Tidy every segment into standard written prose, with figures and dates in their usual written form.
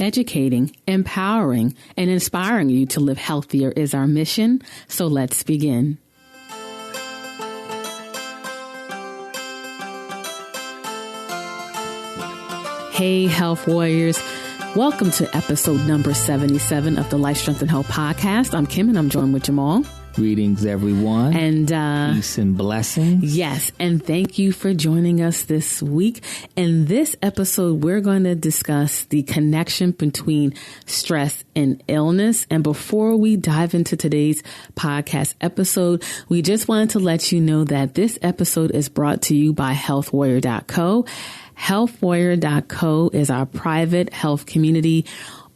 Educating, empowering, and inspiring you to live healthier is our mission. So let's begin. Hey, Health Warriors. Welcome to episode number 77 of the Life, Strength, and Health podcast. I'm Kim and I'm joined with Jamal. Greetings, everyone. And peace and blessings. Yes. And thank you for joining us this week. In this episode, we're going to discuss the connection between stress and illness. And before we dive into today's podcast episode, we just wanted to let you know that this episode is brought to you by healthwarrior.co. Healthwarrior.co is our private health community,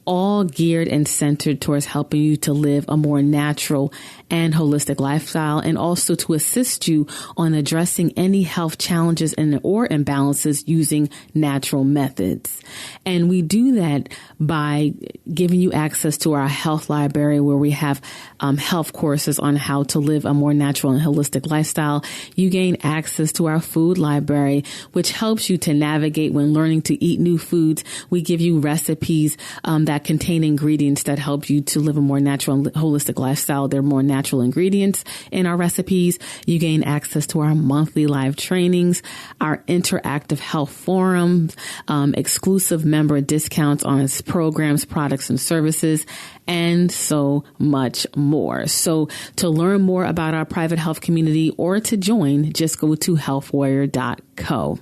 all geared and centered towards helping you to live a more natural and holistic lifestyle, and also to assist you on addressing any health challenges or imbalances using natural methods. And we do that by giving you access to our health library, where we have health courses on how to live a more natural and holistic lifestyle. You gain access to our food library, which helps you to navigate when learning to eat new foods. We give you recipes that contain ingredients that help you to live a more natural and holistic lifestyle. They're more natural ingredients in our recipes. You gain access to our monthly live trainings, our interactive health forums, exclusive member discounts on programs, products, and services, and so much more. So to learn more about our private health community or to join, just go to healthwarrior.co.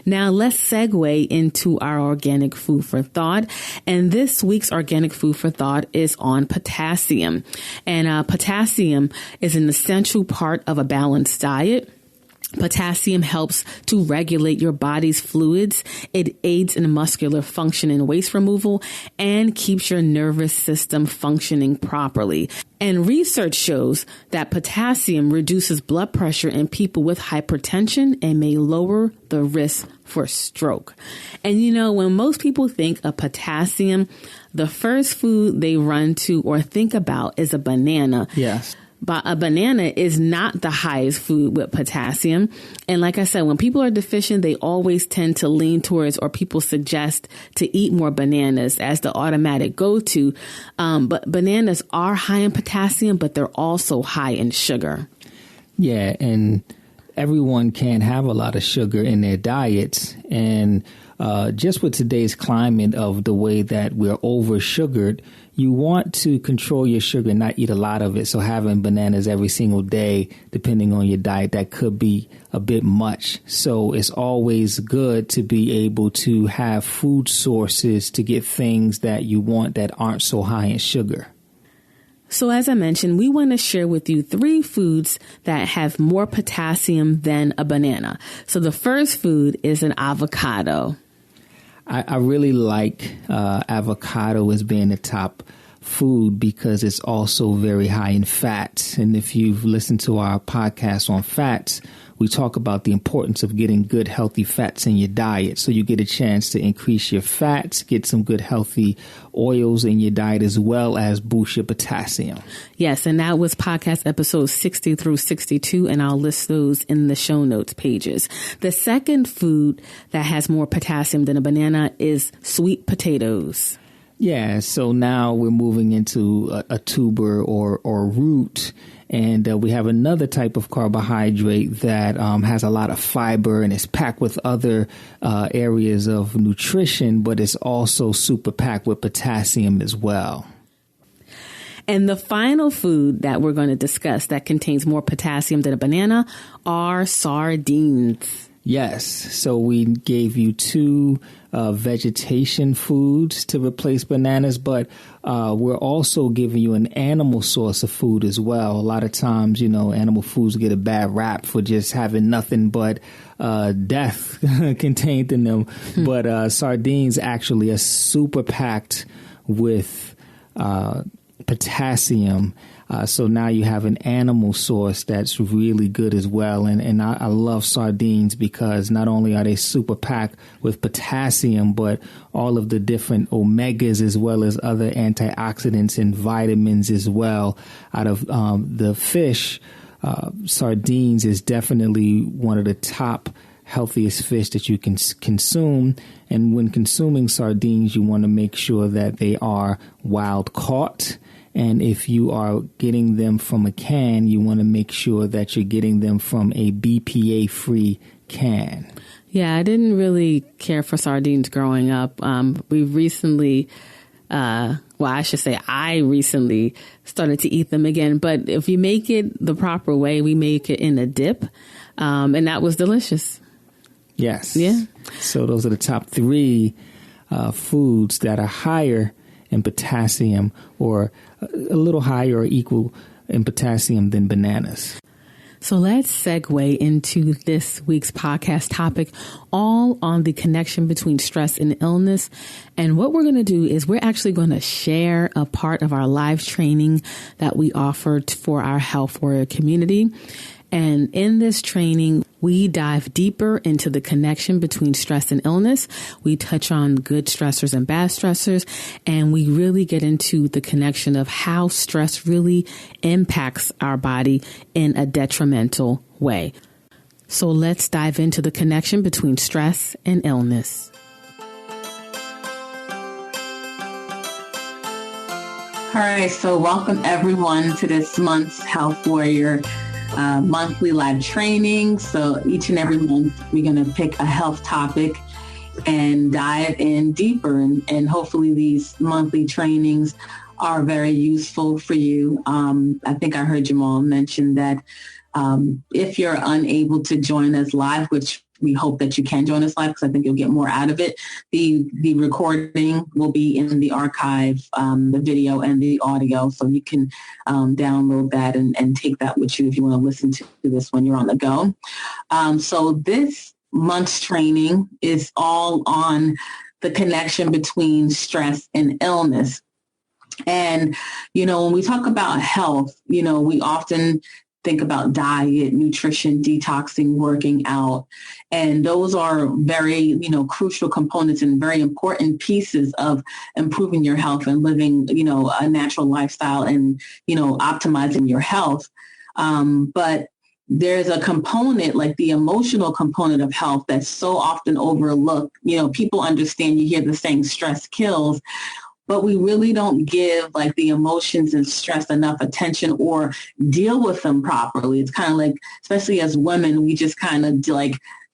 Now let's segue into our organic food for thought. And this week's organic food for thought is on potassium. And potassium is an essential part of a balanced diet. Potassium helps to regulate your body's fluids. It aids in muscular function and waste removal and keeps your nervous system functioning properly. And research shows that potassium reduces blood pressure in people with hypertension and may lower the risk for stroke. And you know, when most people think of potassium, the first food they run to or think about is a banana. Yes. But a banana is not the highest food with potassium. And like I said, when people are deficient, they always tend to lean towards, or people suggest to eat more bananas as the automatic go-to. But bananas are high in potassium, but they're also high in sugar. Yeah, and everyone can't have a lot of sugar in their diets. And just with today's climate of the way that we're over sugared, you want to control your sugar and not eat a lot of it. So having bananas every single day, depending on your diet, that could be a bit much. So it's always good to be able to have food sources to get things that you want that aren't so high in sugar. So as I mentioned, we want to share with you 3 foods that have more potassium than a banana. So the first food is an avocado. I really like avocado as being the top food because it's also very high in fats. And if you've listened to our podcast on fats, we talk about the importance of getting good, healthy fats in your diet. So you get a chance to increase your fats, get some good, healthy oils in your diet, as well as boost your potassium. Yes, and that was podcast episodes 60 through 62, and I'll list those in the show notes pages. The second food that has more potassium than a banana is sweet potatoes. Yeah, so now we're moving into a tuber or root. And we have another type of carbohydrate that has a lot of fiber and is packed with other areas of nutrition, but it's also super packed with potassium as well. And the final food that we're going to discuss that contains more potassium than a banana are sardines. Yes. So we gave you 2 vegetation foods to replace bananas, but we're also giving you an animal source of food as well. A lot of times, you know, animal foods get a bad rap for just having nothing but death contained in them. But sardines actually are super packed with potassium. So now you have an animal source that's really good as well. And I love sardines because not only are they super packed with potassium, but all of the different omegas as well as other antioxidants and vitamins as well out of the fish. Sardines is definitely one of the top healthiest fish that you can consume. And when consuming sardines, you want to make sure that they are wild caught. And if you are getting them from a can, you want to make sure that you're getting them from a BPA-free can. Yeah, I didn't really care for sardines growing up. We recently, I recently started to eat them again. But if you make it the proper way, we make it in a dip. And that was delicious. Yes. Yeah. So those are the top three foods that are higher in potassium, or a little higher or equal in potassium than bananas. So let's segue into this week's podcast topic, all on the connection between stress and illness. And what we're going to do is we're actually going to share a part of our live training that we offered for our Health Warrior community. And in this training, we dive deeper into the connection between stress and illness. We touch on good stressors and bad stressors, and we really get into the connection of how stress really impacts our body in a detrimental way. So let's dive into the connection between stress and illness. All right, so welcome everyone to this month's Health Warrior monthly live training. So each and every month, we're going to pick a health topic and dive in deeper. And hopefully these monthly trainings are very useful for you. I think I heard Jamal mention that if you're unable to join us live, which we hope that you can join us live because I think you'll get more out of it. The recording will be in the archive, the video and the audio, so you can download that and take that with you if you want to listen to this when you're on the go. So this month's training is all on the connection between stress and illness. And, when we talk about health, we often think about diet, nutrition, detoxing, working out. And those are very, crucial components and very important pieces of improving your health and living, a natural lifestyle and, optimizing your health. But there's a component like the emotional component of health that's so often overlooked. People understand, you hear the saying stress kills, but we really don't give like the emotions and stress enough attention or deal with them properly. It's kind of like, especially as women, we just kind of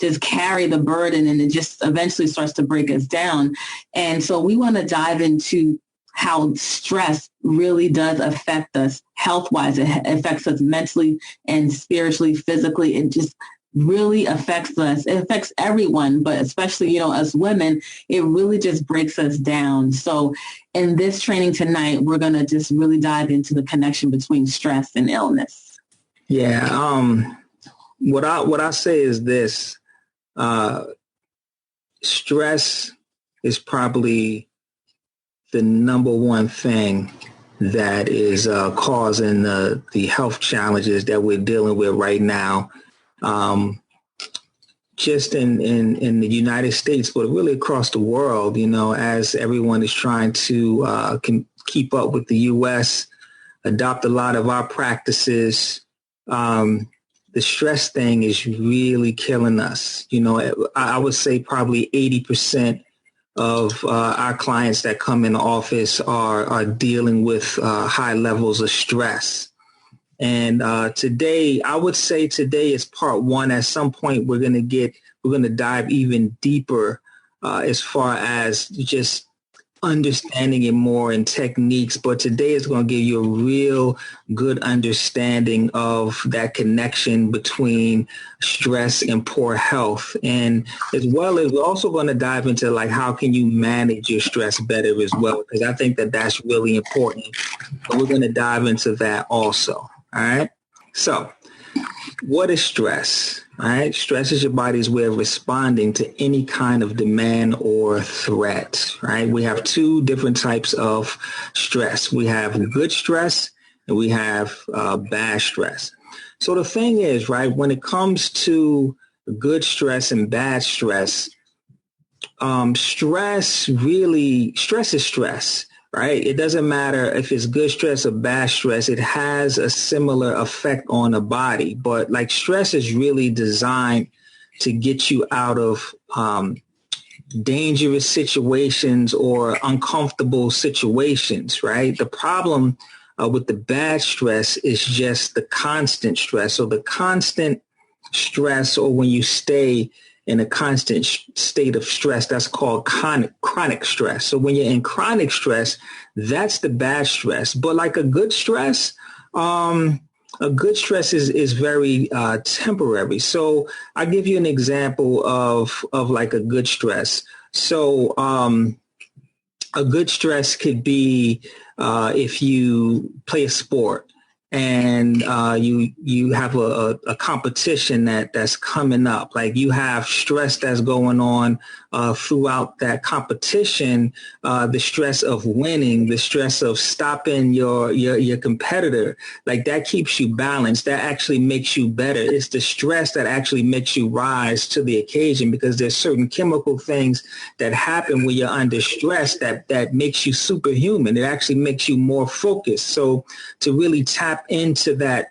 just carry the burden and it just eventually starts to break us down. And so we want to dive into how stress really does affect us health-wise. It affects us mentally and spiritually, physically. It just really affects us. It affects everyone, but especially, as women, it really just breaks us down. So in this training tonight, we're going to just really dive into the connection between stress and illness. Yeah. What I say is this, stress is probably the number one thing that is causing the health challenges that we're dealing with right now. Just in the United States, but really across the world, as everyone is trying to keep up with the U.S., adopt a lot of our practices, the stress thing is really killing us. I would say probably 80% of our clients that come in the office are dealing with high levels of stress. And today, I would say today is part one. At some point, we're going to dive even deeper as far as just understanding it more in techniques. But today is going to give you a real good understanding of that connection between stress and poor health. And as well as we're also going to dive into like, how can you manage your stress better as well? Because I think that that's really important. So we're going to dive into that also. All right. So what is stress? All right. Stress is your body's way of responding to any kind of demand or threat. Right. We have two different types of stress. We have good stress and we have bad stress. So the thing is, right, when it comes to good stress and bad stress, stress is stress. Right? It doesn't matter if it's good stress or bad stress. It has a similar effect on the body. But like stress is really designed to get you out of dangerous situations or uncomfortable situations, right? The problem with the bad stress is just the constant stress. So the constant stress, or when you stay in a constant state of stress, that's called chronic stress. So when you're in chronic stress, that's the bad stress. But like a good stress is very temporary. So I'll give you an example of like a good stress. So a good stress could be if you play a sport and you have a competition that's coming up. Like you have stress that's going on throughout that competition, the stress of winning, the stress of stopping your competitor. Like that keeps you balanced. That actually makes you better. It's the stress that actually makes you rise to the occasion, because there's certain chemical things that happen when you're under stress that makes you superhuman. It actually makes you more focused. So to really tap into that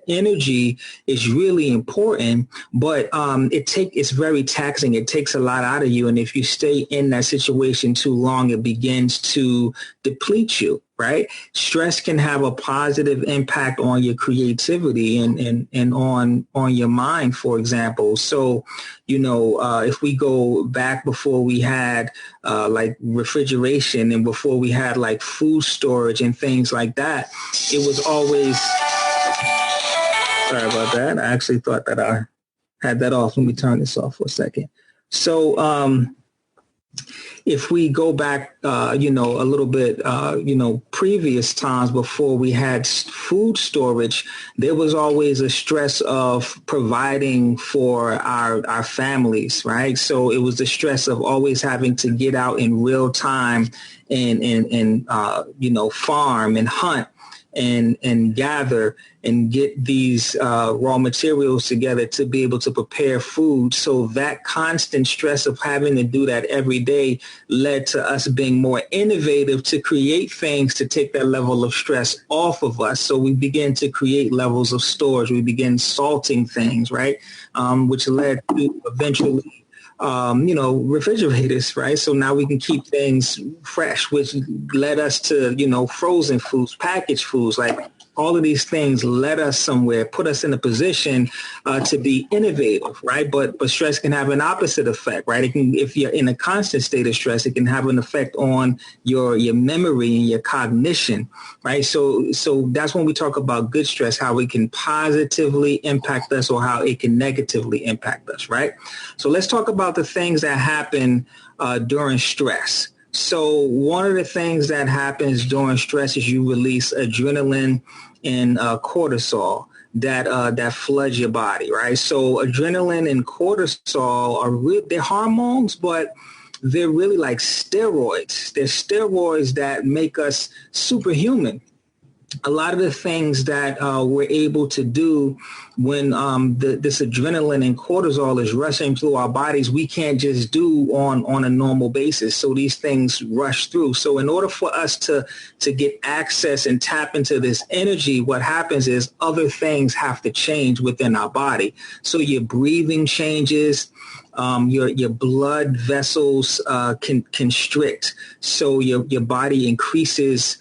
energy is really important, but it's very taxing. It takes a lot out of you. And if you stay in that situation too long, it begins to deplete you, right? Stress can have a positive impact on your creativity and on your mind, for example. So, if we go back before we had like refrigeration and before we had like food storage and things like that, it was always... Sorry about that. I actually thought that I had that off. Let me turn this off for a second. So if we go back, a little bit, previous times before we had food storage, there was always a stress of providing for our families, right? So it was the stress of always having to get out in real time and farm and hunt and gather and get these raw materials together to be able to prepare food. So that constant stress of having to do that every day led to us being more innovative to create things to take that level of stress off of us. So we began to create levels of storage. We began salting things, right? Which led to eventually refrigerators, right? So now we can keep things fresh, which led us to, frozen foods, packaged foods, like all of these things led us somewhere, put us in a position to be innovative, right? But stress can have an opposite effect, right? It can, if you're in a constant state of stress, it can have an effect on your memory and your cognition, right? So that's when we talk about good stress, how it can positively impact us or how it can negatively impact us, right? So let's talk about the things that happen during stress. So one of the things that happens during stress is you release adrenaline and cortisol that floods your body, right? So adrenaline and cortisol are they're hormones, but they're really like steroids. They're steroids that make us superhuman. A lot of the things that we're able to do when this adrenaline and cortisol is rushing through our bodies, we can't just do on a normal basis. So these things rush through. So in order for us to get access and tap into this energy, what happens is other things have to change within our body. So your breathing changes. Your blood vessels can constrict. So your body increases.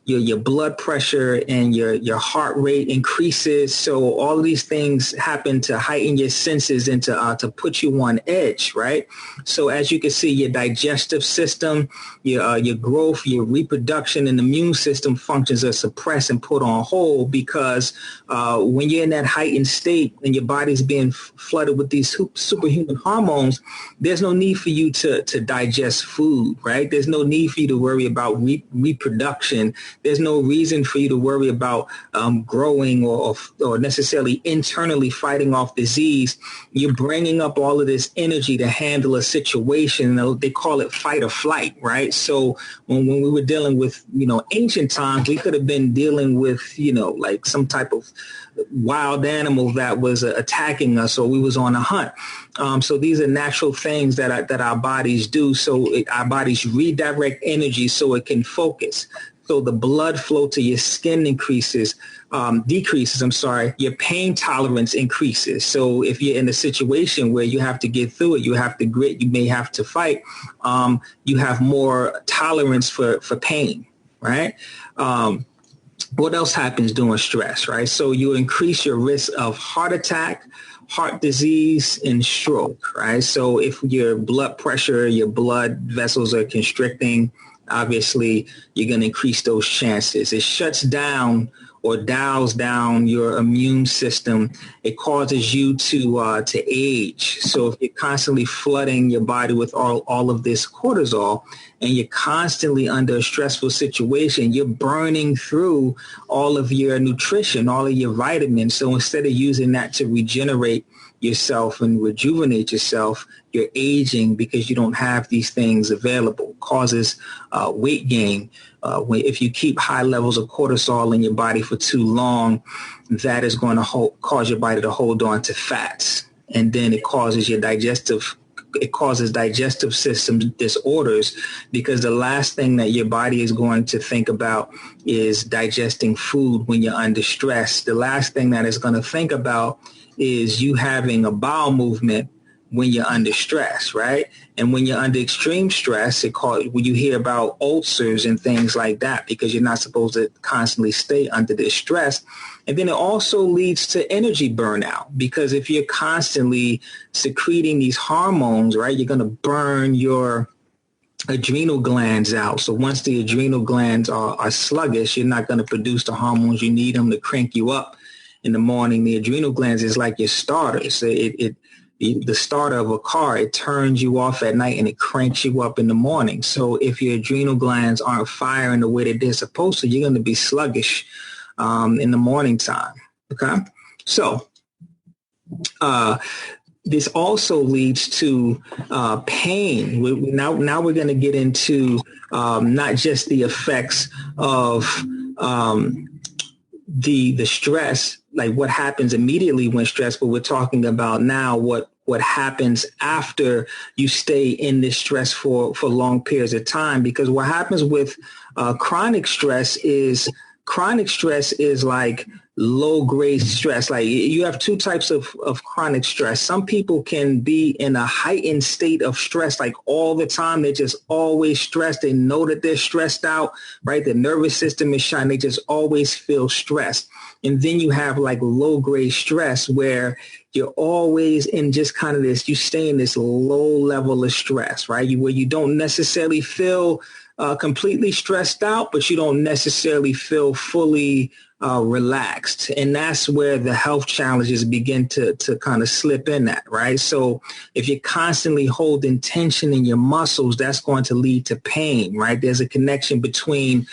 Your blood pressure and your heart rate increases. So all of these things happen to heighten your senses and to put you on edge, right? So as you can see, your digestive system, your growth, your reproduction and immune system functions are suppressed and put on hold because when you're in that heightened state and your body's being flooded with these superhuman hormones, there's no need for you to digest food, right? There's no need for you to worry about reproduction. There's no reason for you to worry about growing or necessarily internally fighting off disease. You're bringing up all of this energy to handle a situation. They call it fight or flight, right? So when we were dealing with, ancient times, we could have been dealing with, like some type of wild animal that was attacking us, or we was on a hunt. So these are natural things that our bodies do. So our bodies redirect energy so it can focus. So the blood flow to your skin decreases. Your pain tolerance increases. So if you're in a situation where you have to get through it, you have to grit, you may have to fight, you have more tolerance for pain, right? What else happens during stress, right? So you increase your risk of heart attack, heart disease, and stroke, right? So if your blood pressure, your blood vessels are constricting, obviously you're going to increase those chances. It shuts down or dials down your immune system. It causes you to age. So if you're constantly flooding your body with all of this cortisol, and you're constantly under a stressful situation, you're burning through all of your nutrition, all of your vitamins. So instead of using that to regenerate yourself and rejuvenate yourself, you're aging because you don't have these things available. Causes weight gain. If you keep high levels of cortisol in your body for too long, that is going to cause your body to hold on to fats. And then it causes digestive system disorders, because the last thing that your body is going to think about is digesting food when you're under stress. The last thing that it's going to think about is you having a bowel movement when you're under stress, right? And when you're under extreme stress, when you hear about ulcers and things like that, because you're not supposed to constantly stay under this stress. And then it also leads to energy burnout, because if you're constantly secreting these hormones, right, you're going to burn your adrenal glands out. So once the adrenal glands are sluggish, you're not going to produce the hormones you need them to crank you up in the morning. The adrenal glands is like your starter. So the starter of a car, it turns you off at night and it cranks you up in the morning. So if your adrenal glands aren't firing the way that they're supposed to, you're going to be sluggish in the morning time. Okay. So this also leads to pain. Now we're going to get into not just the effects of the stress, like what happens immediately when stressed, but we're talking about now what happens after you stay in this stress for long periods of time. Because what happens with chronic stress is like low-grade stress. Like you have two types of chronic stress. Some people can be in a heightened state of stress, like all the time. They're just always stressed. They know that they're stressed out, right? The nervous system is shot. They just always feel stressed. And then you have like low-grade stress, where you're always in just kind of this, you stay in this low level of stress, right? Where you don't necessarily feel completely stressed out, but you don't necessarily feel fully relaxed. And that's where the health challenges begin to kind of slip in at, right? So if you're constantly holding tension in your muscles, that's going to lead to pain, right? There's a connection between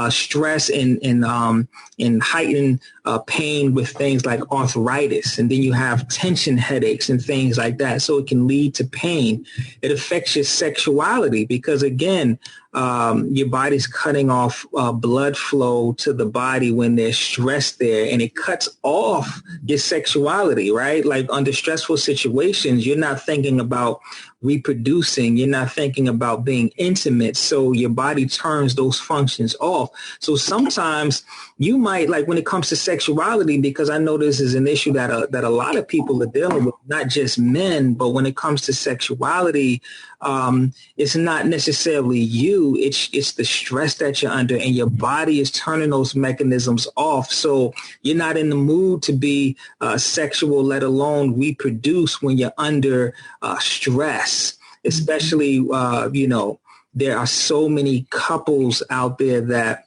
stress and heightened pain with things like arthritis. And then you have tension headaches and things like that. So it can lead to pain. It affects your sexuality because, again, your body's cutting off blood flow to the body when there's stress there, and it cuts off your sexuality, right? Like under stressful situations, you're not thinking about reproducing, you're not thinking about being intimate. So your body turns those functions off. So sometimes you might, like when it comes to sexuality, because I know this is an issue that a lot of people are dealing with, not just men, but when it comes to sexuality, it's not necessarily you, it's the stress that you're under, and your body is turning those mechanisms off. So you're not in the mood to be sexual, let alone reproduce when you're under stress, especially, there are so many couples out there that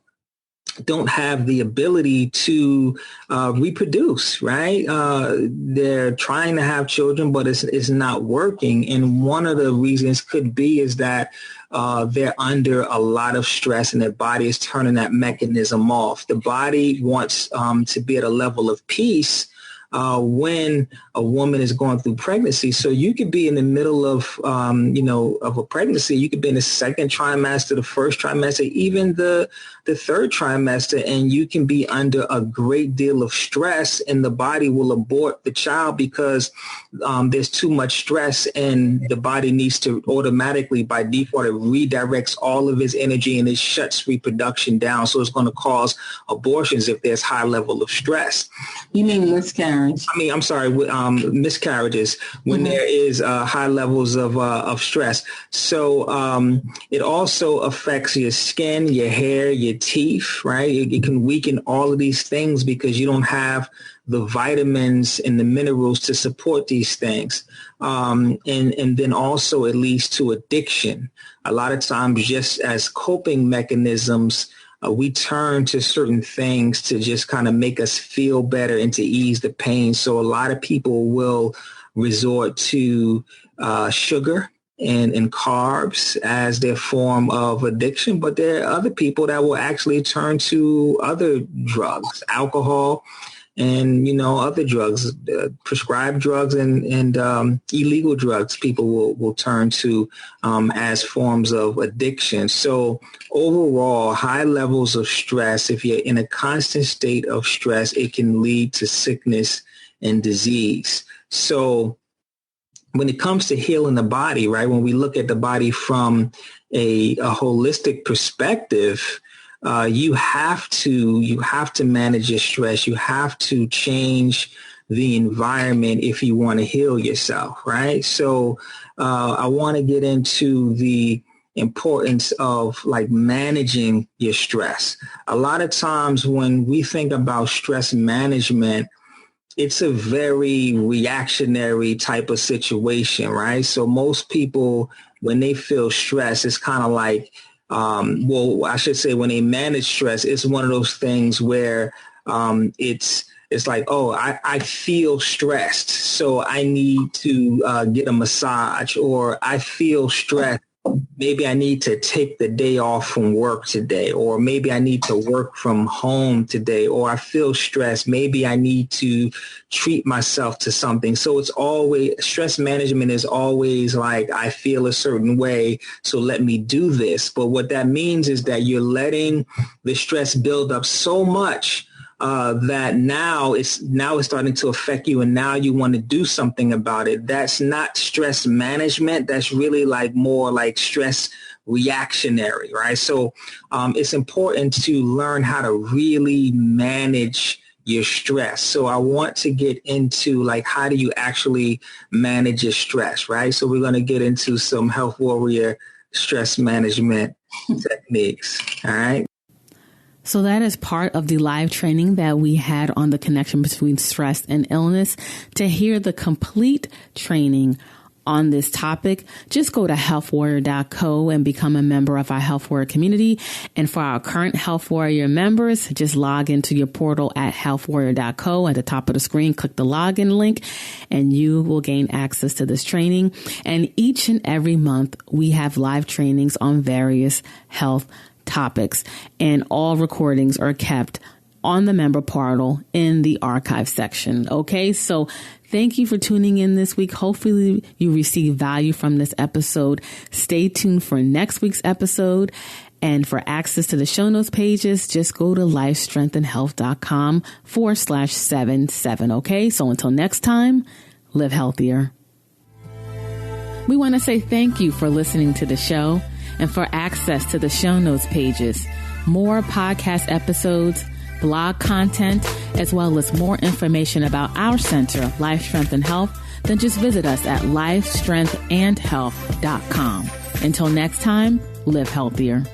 don't have the ability to reproduce, right? They're trying to have children, but it's not working. And one of the reasons could be is that they're under a lot of stress and their body is turning that mechanism off. The body wants to be at a level of peace when a woman is going through pregnancy. So you could be in the middle of, of a pregnancy. You could be in the second trimester, the first trimester, even the third trimester, and you can be under a great deal of stress, and the body will abort the child because there's too much stress, and the body needs to automatically, by default, it redirects all of its energy and it shuts reproduction down. So it's going to cause abortions if there's high level of stress. You mean miscarriage? I'm sorry, miscarriages when there is high levels of stress. So it also affects your skin, your hair, your teeth, right? It can weaken all of these things because you don't have the vitamins and the minerals to support these things. And then also it leads to addiction. A lot of times, just as coping mechanisms, we turn to certain things to just kind of make us feel better and to ease the pain. So a lot of people will resort to sugar and carbs as their form of addiction. But there are other people that will actually turn to other drugs, alcohol, and, other drugs, prescribed drugs and illegal drugs people will turn to as forms of addiction. So overall, high levels of stress, if you're in a constant state of stress, it can lead to sickness and disease. So when it comes to healing the body, right, when we look at the body from a holistic perspective, you have to manage your stress. You have to change the environment if you want to heal yourself, right? So I want to get into the importance of managing your stress. A lot of times when we think about stress management, it's a very reactionary type of situation, right? So most people, when they feel stress, it's kind of like, I should say when they manage stress, it's one of those things where it's like, oh, I feel stressed, so I need to get a massage, or I feel stressed. Maybe I need to take the day off from work today, or maybe I need to work from home today, or I feel stressed. Maybe I need to treat myself to something. So it's always, stress management is always like, I feel a certain way, so let me do this. But what that means is that you're letting the stress build up so much that now it's starting to affect you, and now you want to do something about it. That's not stress management. That's really more like stress reactionary, right? So it's important to learn how to really manage your stress. So I want to get into how do you actually manage your stress, right? So we're going to get into some Health Warrior stress management techniques. All right. So that is part of the live training that we had on the connection between stress and illness. To hear the complete training on this topic, just go to healthwarrior.co and become a member of our Health Warrior community. And for our current Health Warrior members, just log into your portal at healthwarrior.co. At the top of the screen, click the login link, and you will gain access to this training. And each and every month, we have live trainings on various health topics, and all recordings are kept on the member portal in the archive section. Okay, so thank you for tuning in this week. Hopefully you receive value from this episode. Stay tuned for next week's episode. And for access to the show notes pages, just go to lifestrengthandhealth.com/77. Okay, so until next time, live healthier. We want to say thank you for listening to the show. And for access to the show notes pages, more podcast episodes, blog content, as well as more information about our center, Life Strength and Health, then just visit us at lifestrengthandhealth.com. Until next time, live healthier.